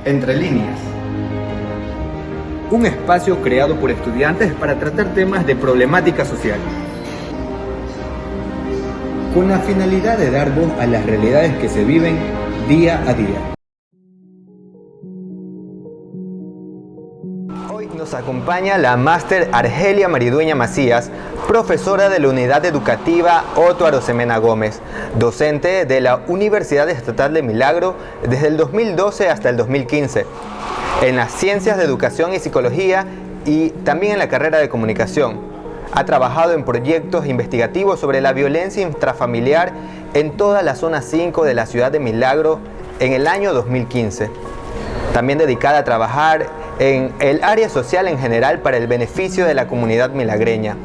Entre líneas. Un espacio creado por estudiantes para tratar temas de problemática social, con la finalidad de dar voz a las realidades que se viven día a día. Hoy nos acompaña la máster Argelia Maridueña Macías, profesora de la Unidad Educativa Otto Arosemena Gómez, docente de la Universidad Estatal de Milagro desde el 2012 hasta el 2015, en las ciencias de educación y psicología y también en la carrera de comunicación. Ha trabajado en proyectos investigativos sobre la violencia intrafamiliar en toda la zona 5 de la ciudad de Milagro en el año 2015. También dedicada a trabajar en el área social en general para el beneficio de la comunidad milagreña.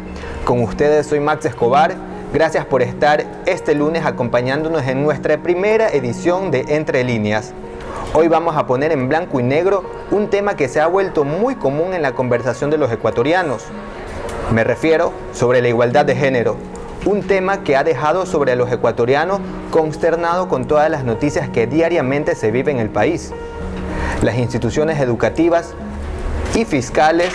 Con ustedes soy Max Escobar. Gracias por estar este lunes acompañándonos en nuestra primera edición de Entre Líneas. Hoy vamos a poner en blanco y negro un tema que se ha vuelto muy común en la conversación de los ecuatorianos. Me refiero sobre la igualdad de género, un tema que ha dejado sobre los ecuatorianos consternado con todas las noticias que diariamente se viven en el país. Las instituciones educativas y fiscales,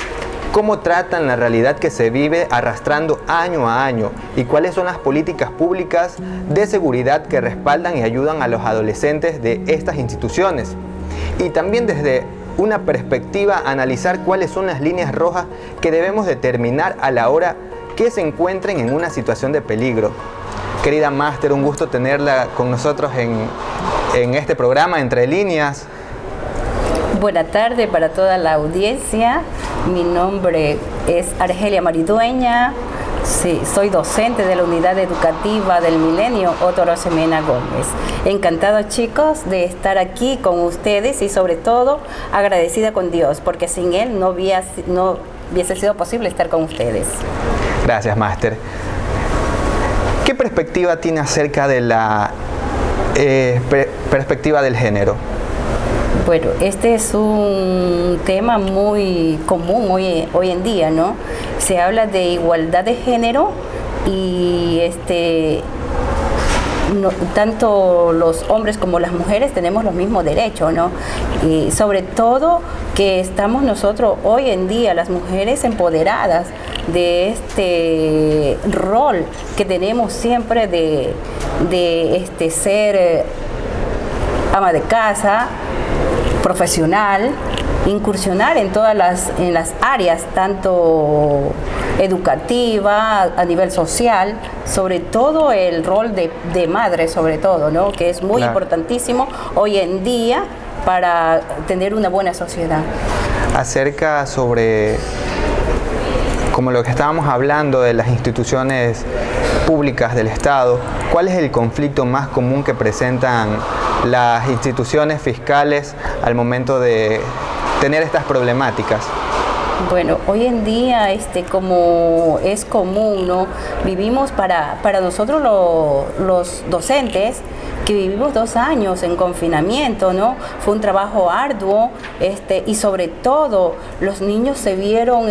cómo tratan la realidad que se vive arrastrando año a año y cuáles son las políticas públicas de seguridad que respaldan y ayudan a los adolescentes de estas instituciones. Y también desde una perspectiva analizar cuáles son las líneas rojas que debemos determinar a la hora que se encuentren en una situación de peligro. Querida máster, un gusto tenerla con nosotros en este programa Entre Líneas. Buenas tardes para toda la audiencia. Mi nombre es Argelia Maridueña. Sí, soy docente de la Unidad Educativa del Milenio Otto Arosemena Gómez. Encantado, chicos, de estar aquí con ustedes y sobre todo agradecida con Dios, porque sin Él no hubiese sido posible estar con ustedes. Gracias, máster. ¿Qué perspectiva tiene acerca de la perspectiva del género? Bueno, este es un tema muy común hoy en día, ¿no? Se habla de igualdad de género y tanto los hombres como las mujeres tenemos los mismos derechos, ¿no? Y sobre todo que estamos nosotros hoy en día, las mujeres empoderadas de este rol que tenemos siempre de ser ama de casa, profesional, incursionar en todas las áreas, tanto educativa, a nivel social, sobre todo el rol de madre, sobre todo, ¿no? Que es muy importantísimo hoy en día para tener una buena sociedad. Acerca sobre, como lo que estábamos hablando de las instituciones públicas del Estado, ¿cuál es el conflicto más común que presentan las instituciones fiscales al momento de tener estas problemáticas? Bueno, hoy en día, como es común, ¿no? Vivimos para nosotros los docentes, que vivimos 2 años en confinamiento, ¿no? Fue un trabajo arduo, y sobre todo los niños se vieron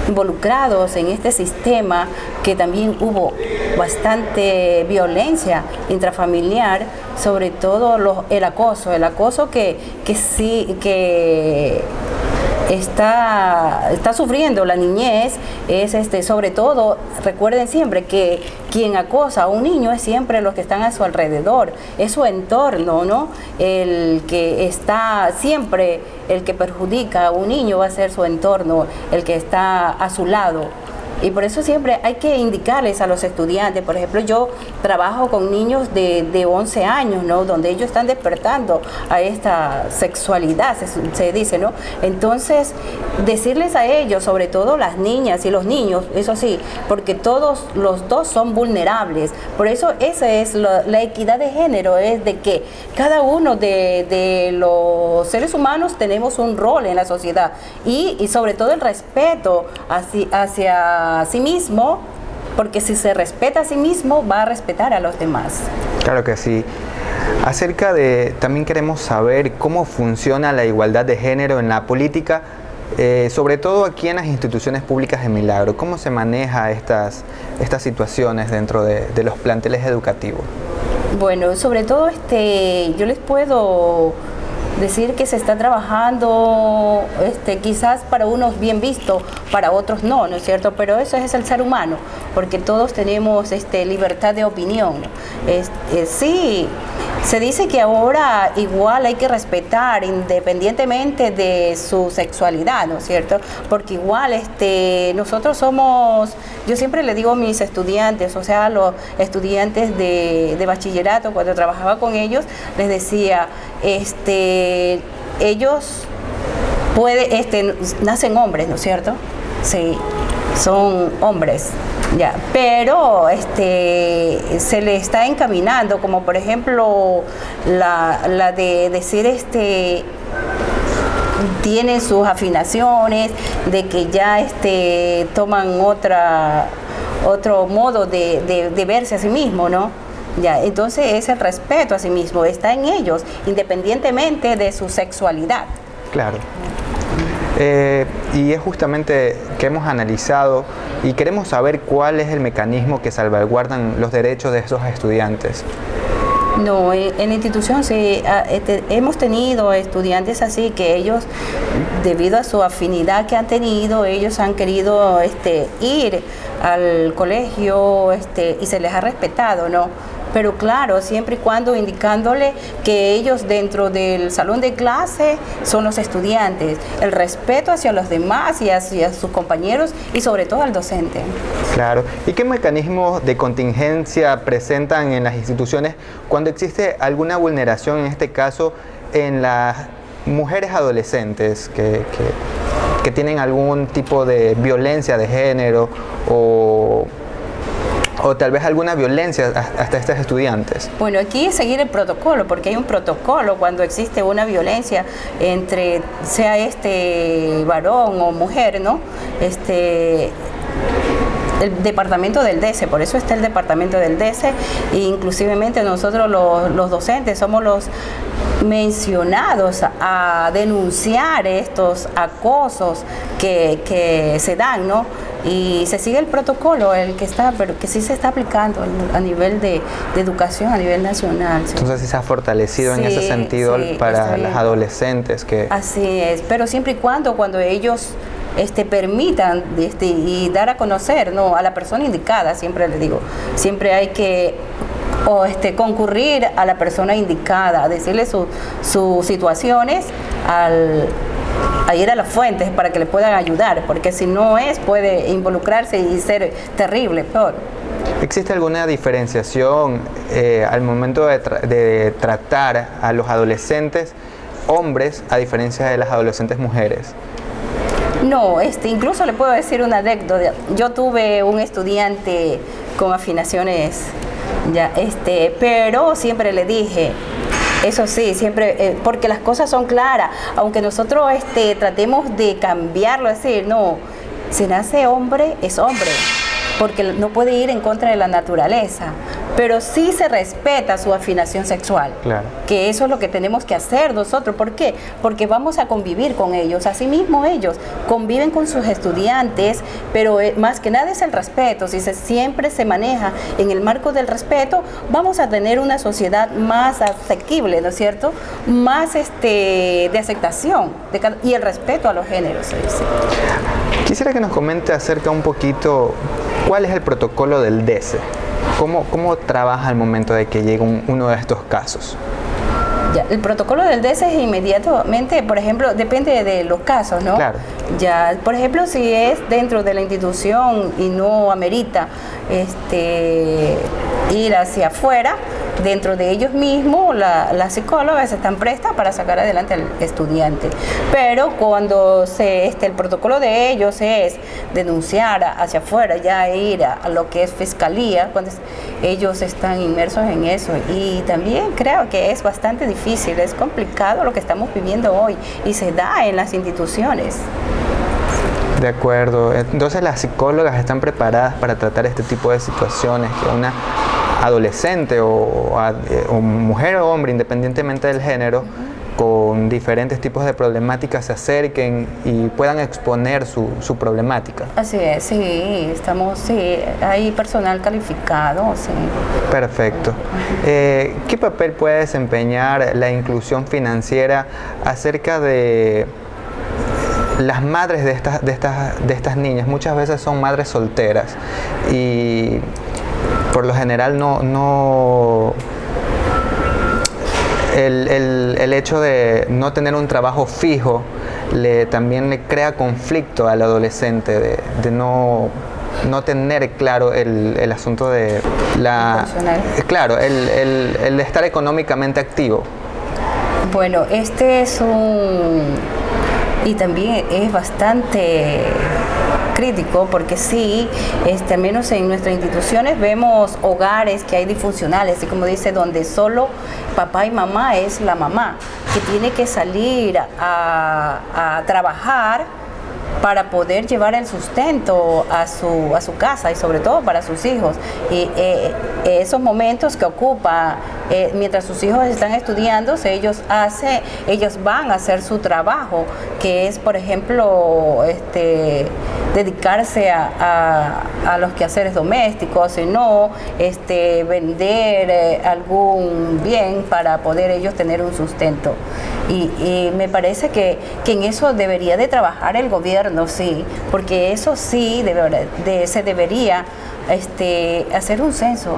involucrados en este sistema, que también hubo bastante violencia intrafamiliar, sobre todo el acoso que está sufriendo la niñez. Es sobre todo, recuerden siempre que quien acosa a un niño es siempre los que están a su alrededor, es su entorno, ¿no? El que está siempre, el que perjudica a un niño va a ser su entorno, el que está a su lado. Y por eso siempre hay que indicarles a los estudiantes. Por ejemplo, yo trabajo con niños de 11 años, ¿no? Donde ellos están despertando a esta sexualidad, se dice, ¿no? Entonces, decirles a ellos, sobre todo las niñas y los niños, eso sí, porque todos los dos son vulnerables. Por eso esa es la equidad de género, es de que cada uno de los seres humanos tenemos un rol en la sociedad y sobre todo el respeto hacia sí mismo, porque si se respeta a sí mismo, va a respetar a los demás. Claro que sí. También queremos saber cómo funciona la igualdad de género en la política, sobre todo aquí en las instituciones públicas de Milagro. ¿Cómo se maneja estas situaciones dentro de los planteles educativos? Bueno, sobre todo yo les puedo decir que se está trabajando, quizás para unos bien visto, para otros no, ¿no es cierto? Pero eso es el ser humano, porque todos tenemos libertad de opinión. Sí, se dice que ahora igual hay que respetar independientemente de su sexualidad, ¿no es cierto? Porque igual nosotros somos, yo siempre le digo a mis estudiantes, o sea, a los estudiantes de bachillerato, cuando trabajaba con ellos, les decía, ellos nacen hombres, ¿no es cierto? Sí, son hombres. Ya, pero se le está encaminando, como por ejemplo la de decir tienen sus afinaciones, de que ya toman otro modo de verse a sí mismo, ¿no? Ya, entonces es el respeto a sí mismo, está en ellos, independientemente de su sexualidad. Claro. Y es justamente que hemos analizado y queremos saber cuál es el mecanismo que salvaguardan los derechos de esos estudiantes. No, en la institución sí, hemos tenido estudiantes así que ellos, debido a su afinidad que han tenido, ellos han querido ir al colegio y se les ha respetado, ¿no? Pero claro, siempre y cuando indicándole que ellos dentro del salón de clase son los estudiantes, el respeto hacia los demás y hacia sus compañeros y sobre todo al docente. Claro. ¿Y qué mecanismos de contingencia presentan en las instituciones cuando existe alguna vulneración, en este caso, en las mujeres adolescentes que tienen algún tipo de violencia de género o tal vez alguna violencia hasta estos estudiantes? Bueno, aquí es seguir el protocolo, porque hay un protocolo cuando existe una violencia entre, sea varón o mujer, ¿no? El departamento del DECE, por eso está el departamento del DECE, e inclusivemente nosotros los docentes somos los mencionados a denunciar estos acosos que se dan, ¿no? Y se sigue el protocolo, pero que sí se está aplicando a nivel de educación, a nivel nacional. ¿Sí? Entonces sí se ha fortalecido en ese sentido para las adolescentes. Así es, pero siempre y cuando ellos permitan y dar a conocer, ¿no?, a la persona indicada, siempre les digo, siempre hay que concurrir a la persona indicada, a decirle sus situaciones, a ir a las fuentes para que le puedan ayudar, porque si no puede involucrarse y ser terrible, peor. ¿Existe alguna diferenciación al momento de tratar a los adolescentes hombres a diferencia de las adolescentes mujeres? No, incluso le puedo decir una anécdota. Yo tuve un estudiante con afinaciones, pero siempre le dije, eso sí, siempre, porque las cosas son claras, aunque nosotros tratemos de cambiarlo, decir, no, si nace hombre, es hombre, porque no puede ir en contra de la naturaleza, pero sí se respeta su afinación sexual. Claro. Que eso es lo que tenemos que hacer nosotros. ¿Por qué? Porque vamos a convivir con ellos. Asimismo ellos conviven con sus estudiantes, pero más que nada es el respeto. Si siempre se maneja en el marco del respeto, vamos a tener una sociedad más asequible, ¿no es cierto? Más de aceptación y el respeto a los géneros. ¿Sí? Quisiera que nos comente acerca un poquito cuál es el protocolo del DECE. ¿Cómo trabaja al momento de que llega uno de estos casos? Ya, el protocolo del DECE es inmediatamente, por ejemplo, depende de los casos, ¿no? Claro. Ya, por ejemplo, si es dentro de la institución y no amerita ir hacia afuera, dentro de ellos mismos, las psicólogas están prestas para sacar adelante al estudiante. Pero cuando el protocolo de ellos es denunciar hacia afuera, ya ir a lo que es fiscalía, cuando ellos están inmersos en eso. Y también creo que es bastante difícil, es complicado lo que estamos viviendo hoy y se da en las instituciones. De acuerdo. Entonces las psicólogas están preparadas para tratar este tipo de situaciones, que una adolescente o mujer o hombre, independientemente del género, con diferentes tipos de problemáticas se acerquen y puedan exponer su problemática. Así es, sí, hay personal calificado, sí. Perfecto. ¿Qué papel puede desempeñar la inclusión financiera acerca de las madres de estas niñas? Muchas veces son madres solteras y por lo general el hecho de no tener un trabajo fijo también le crea conflicto al adolescente de no tener claro el asunto de claro, el de estar económicamente activo. Bueno, y también es bastante crítico porque sí, al menos en nuestras instituciones vemos hogares que hay disfuncionales, así como dice, donde solo papá y mamá es la mamá, que tiene que salir a trabajar para poder llevar el sustento a su casa y sobre todo para sus hijos. Y esos momentos que ocupa mientras sus hijos están estudiando, ellos van a hacer su trabajo, que es, por ejemplo, dedicarse a los quehaceres domésticos, sino vender algún bien para poder ellos tener un sustento. Y me parece que en eso debería de trabajar el gobierno, sí, porque eso sí se debería hacer un censo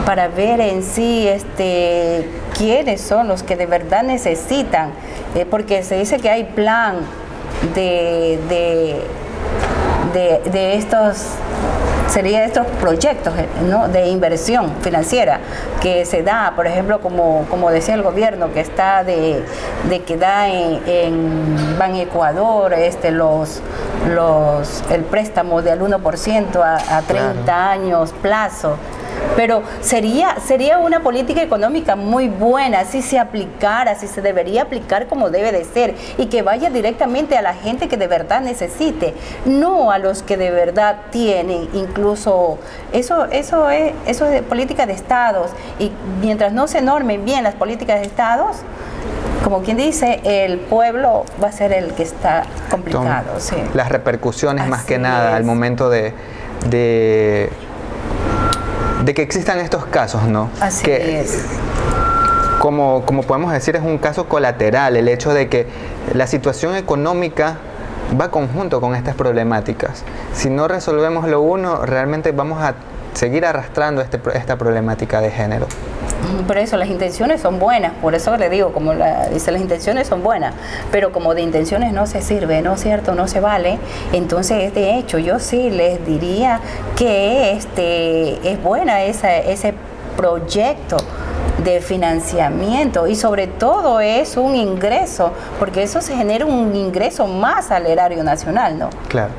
para ver en sí quiénes son los que de verdad necesitan, porque se dice que hay plan de estos proyectos, ¿no?, de inversión financiera que se da, por ejemplo, como decía el gobierno, que está que da en Ban Ecuador el préstamo del 1% a 30 claro. años plazo. Pero sería una política económica muy buena si se aplicara, si se debería aplicar como debe de ser y que vaya directamente a la gente que de verdad necesite, no a los que de verdad tienen. Incluso eso es política de estados, y mientras no se normen bien las políticas de estados, como quien dice, el pueblo va a ser el que está complicado. Sí. Las repercusiones Así más que nada es. al momento de que existan estos casos, ¿no? Así que es. Como podemos decir, es un caso colateral, el hecho de que la situación económica va conjunto con estas problemáticas. Si no resolvemos lo uno, realmente vamos a seguir arrastrando esta problemática de género. Por eso las intenciones son buenas, por eso le digo, como dice, las intenciones son buenas, pero como de intenciones no se sirve, ¿no es cierto?, no se vale. Entonces, de hecho, yo sí les diría que es buena ese proyecto de financiamiento, y sobre todo es un ingreso, porque eso se genera un ingreso más al erario nacional, ¿no? Claro.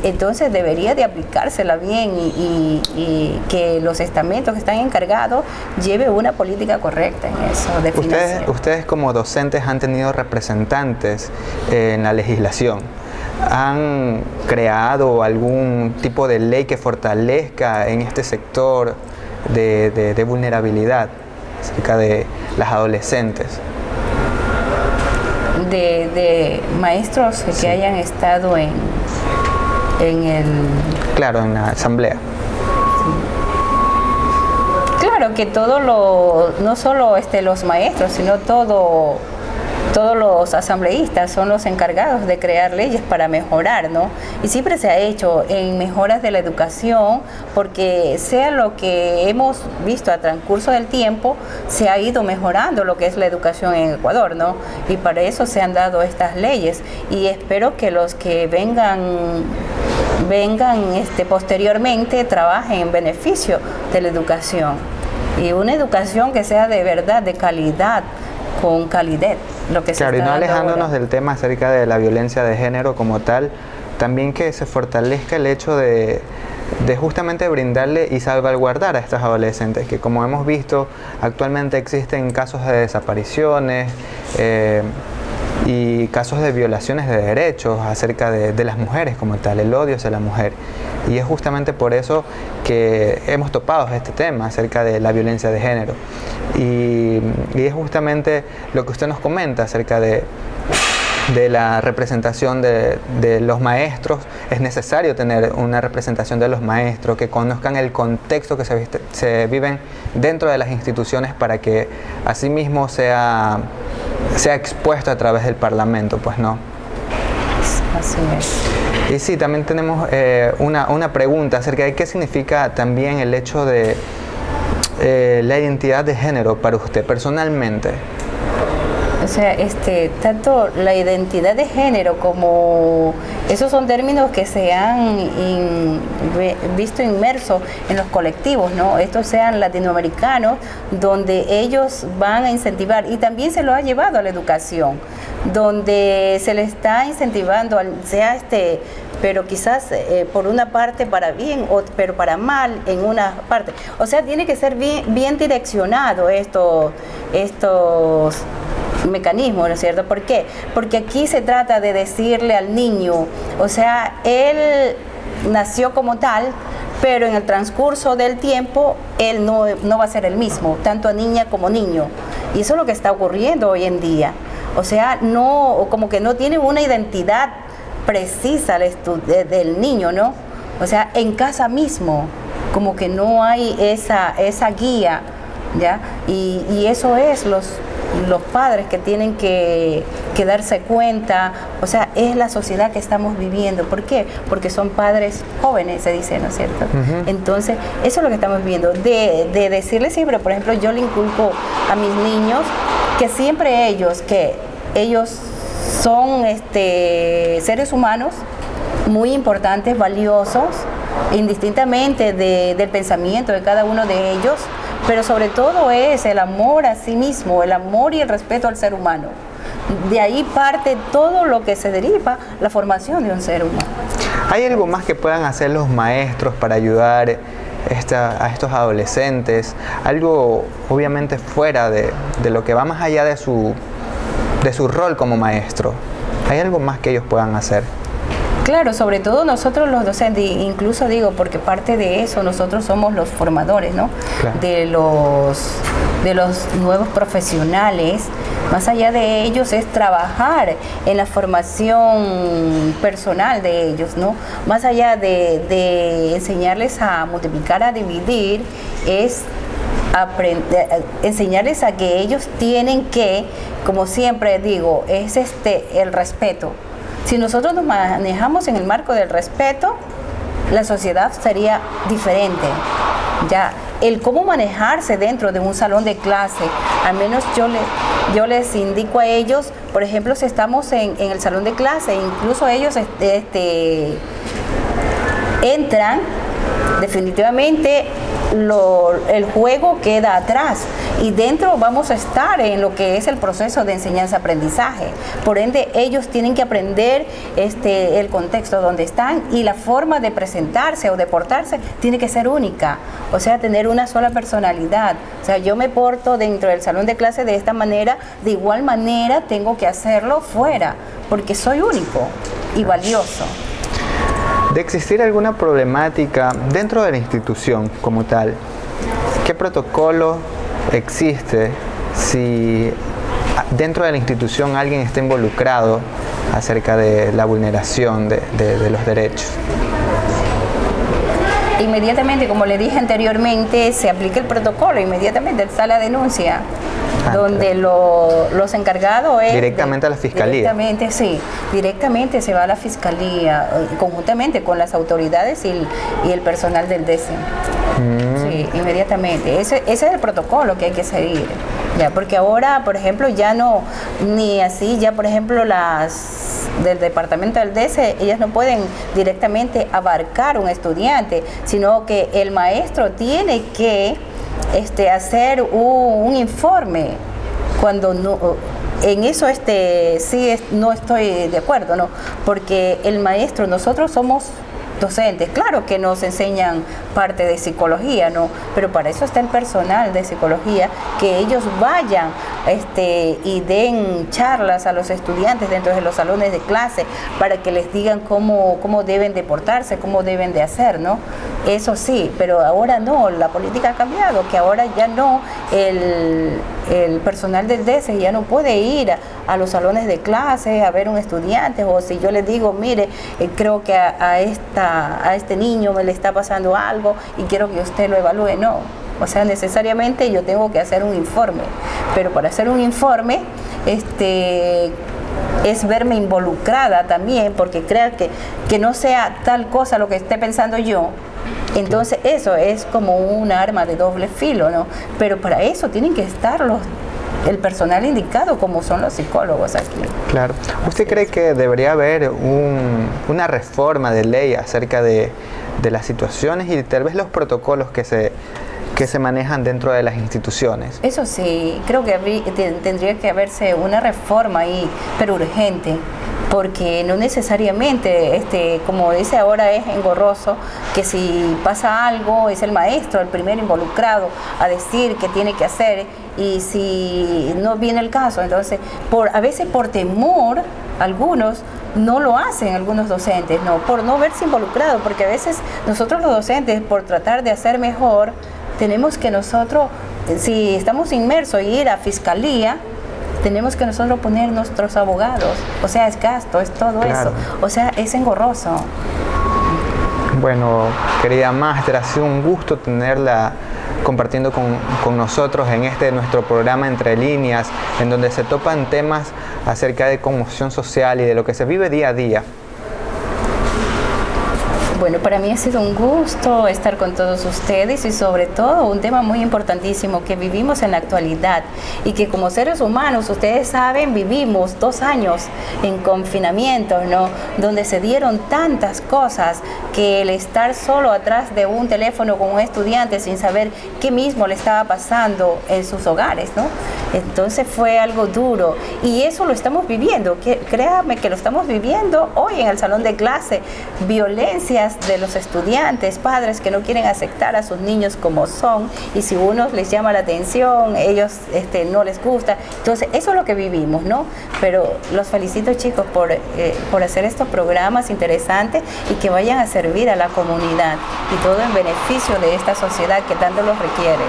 Entonces debería de aplicársela bien y que los estamentos que están encargados lleven una política correcta en eso de financiación. Ustedes como docentes han tenido representantes en la legislación. ¿Han creado algún tipo de ley que fortalezca en este sector de vulnerabilidad acerca de las adolescentes? De maestros que sí hayan estado en la asamblea. Sí. Claro que no solo los maestros, sino todos los asambleístas son los encargados de crear leyes para mejorar, ¿no? Y siempre se ha hecho en mejoras de la educación, porque sea lo que hemos visto a transcurso del tiempo, se ha ido mejorando lo que es la educación en Ecuador, ¿no? Y para eso se han dado estas leyes, y espero que los que vengan posteriormente trabajen en beneficio de la educación, y una educación que sea de verdad de calidad, con calidez, lo que se está y no alejándonos ahora del tema acerca de la violencia de género como tal, también que se fortalezca el hecho de justamente brindarle y salvaguardar a estas adolescentes, que como hemos visto actualmente existen casos de desapariciones, y casos de violaciones de derechos acerca de las mujeres como tal, el odio hacia la mujer. Y es justamente por eso que hemos topado este tema acerca de la violencia de género. Y es justamente lo que usted nos comenta acerca de la representación de los maestros. Es necesario tener una representación de los maestros que conozcan el contexto que se viven dentro de las instituciones para que asimismo sea expuesto a través del Parlamento, pues no. Así es. Y sí, también tenemos una pregunta acerca de qué significa también el hecho de la identidad de género para usted personalmente. O sea, tanto la identidad de género como esos son términos que se han visto inmersos en los colectivos, ¿no? Estos sean latinoamericanos, donde ellos van a incentivar, y también se lo ha llevado a la educación, donde se le está incentivando, pero quizás por una parte para bien, pero para mal en una parte. O sea, tiene que ser bien direccionado estos mecanismos, ¿no es cierto? ¿Por qué? Porque aquí se trata de decirle al niño, o sea, él nació como tal, pero en el transcurso del tiempo él no va a ser el mismo, tanto a niña como niño. Y eso es lo que está ocurriendo hoy en día. O sea, como que no tiene una identidad precisa del niño, ¿no? O sea, en casa mismo, como que no hay esa guía, ¿ya? Y eso es los padres que tienen que darse cuenta. O sea, es la sociedad que estamos viviendo. ¿Por qué? Porque son padres jóvenes, se dice, ¿no es cierto? Uh-huh. Entonces, eso es lo que estamos viviendo. De decirles siempre, por ejemplo, yo le inculco a mis niños que siempre ellos son seres humanos muy importantes, valiosos, indistintamente del pensamiento de cada uno de ellos, pero sobre todo es el amor a sí mismo, el amor y el respeto al ser humano. De ahí parte todo lo que se deriva la formación de un ser humano. ¿Hay algo más que puedan hacer los maestros para ayudar a estos adolescentes? Algo obviamente fuera de lo que va más allá de su rol como maestro. ¿Hay algo más que ellos puedan hacer? Claro, sobre todo nosotros los docentes, incluso digo, porque parte de eso nosotros somos los formadores, ¿no? Claro. De los nuevos profesionales. Más allá de ellos es trabajar en la formación personal de ellos, ¿no? Más allá de enseñarles a multiplicar, a dividir, es enseñarles a que ellos tienen que, como siempre digo, es el respeto. Si nosotros nos manejamos en el marco del respeto, la sociedad sería diferente. Ya, el cómo manejarse dentro de un salón de clase, al menos yo les indico a ellos, por ejemplo, si estamos en el salón de clase, incluso ellos entran, definitivamente el juego queda atrás y dentro vamos a estar en lo que es el proceso de enseñanza-aprendizaje. Por ende, ellos tienen que aprender el contexto donde están y la forma de presentarse o de portarse tiene que ser única, o sea, tener una sola personalidad. O sea, yo me porto dentro del salón de clase de esta manera, de igual manera tengo que hacerlo fuera, porque soy único y valioso. De existir alguna problemática dentro de la institución como tal, ¿qué protocolo existe si dentro de la institución alguien está involucrado acerca de la vulneración de los derechos? Inmediatamente, como le dije anteriormente, se aplica el protocolo, inmediatamente está la denuncia. Donde los encargados es directamente a la fiscalía. Directamente se va a la fiscalía, conjuntamente con las autoridades y el personal del DECE. Sí, inmediatamente. Ese es el protocolo que hay que seguir. Ya, porque ahora, por ejemplo, ya no, ni así, ya por ejemplo las del departamento del DECE, ellas no pueden directamente abarcar un estudiante, sino que el maestro tiene que hacer un informe. Cuando no, en eso no estoy de acuerdo, ¿no? Porque el maestro, nosotros somos docentes, claro que nos enseñan parte de psicología, ¿no? Pero para eso está el personal de psicología, que ellos vayan y den charlas a los estudiantes dentro de los salones de clase para que les digan cómo deben de portarse, cómo deben de hacer, ¿no? Eso sí, pero ahora no, la política ha cambiado, que ahora ya no, el personal del DESE ya no puede ir a los salones de clase a ver un estudiante, o si yo les digo, mire, creo que a este niño me le está pasando algo y quiero que usted lo evalúe, no. O sea, necesariamente yo tengo que hacer un informe, pero para hacer un informe, es verme involucrada también, porque crea que no sea tal cosa lo que esté pensando yo. Entonces eso es como un arma de doble filo, ¿no? Pero para eso tienen que estar el personal indicado, como son los psicólogos aquí. Claro. ¿Usted cree que debería haber una reforma de ley acerca de las situaciones y tal vez los protocolos que se manejan dentro de las instituciones? Eso sí, creo que tendría que haberse una reforma ahí, pero urgente, porque no necesariamente, como dice ahora, es engorroso que si pasa algo es el maestro el primer involucrado a decir qué tiene que hacer, y si no viene el caso, entonces a veces por temor algunos no lo hacen, algunos docentes, no, por no verse involucrados, porque a veces nosotros los docentes, por tratar de hacer mejor, tenemos que nosotros, si estamos inmersos y ir a fiscalía, tenemos que nosotros poner nuestros abogados. O sea, es gasto, es todo eso. O sea, es engorroso. Bueno, querida máster, ha sido un gusto tenerla compartiendo con nosotros en nuestro programa Entre Líneas, en donde se topan temas acerca de conmoción social y de lo que se vive día a día. Bueno, para mí ha sido un gusto estar con todos ustedes y sobre todo un tema muy importantísimo que vivimos en la actualidad y que como seres humanos, ustedes saben, vivimos 2 años en confinamiento, ¿no? Donde se dieron tantas cosas que el estar solo atrás de un teléfono con un estudiante sin saber qué mismo le estaba pasando en sus hogares, ¿no? Entonces fue algo duro y eso lo estamos viviendo, créanme que lo estamos viviendo hoy en el salón de clase, violencias de los estudiantes, padres que no quieren aceptar a sus niños como son, y si uno les llama la atención, ellos no les gusta. Entonces eso es lo que vivimos, ¿no? Pero los felicito, chicos, por hacer estos programas interesantes y que vayan a servir a la comunidad, y todo en beneficio de esta sociedad que tanto los requiere.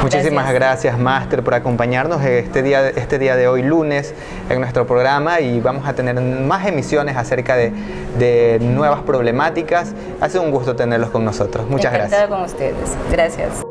Muchísimas gracias, máster, por acompañarnos este día de hoy, lunes, en nuestro programa, y vamos a tener más emisiones acerca de nuevas problemáticas. Ha sido un gusto tenerlos con nosotros. Muchas gracias. Encantada con ustedes. Gracias.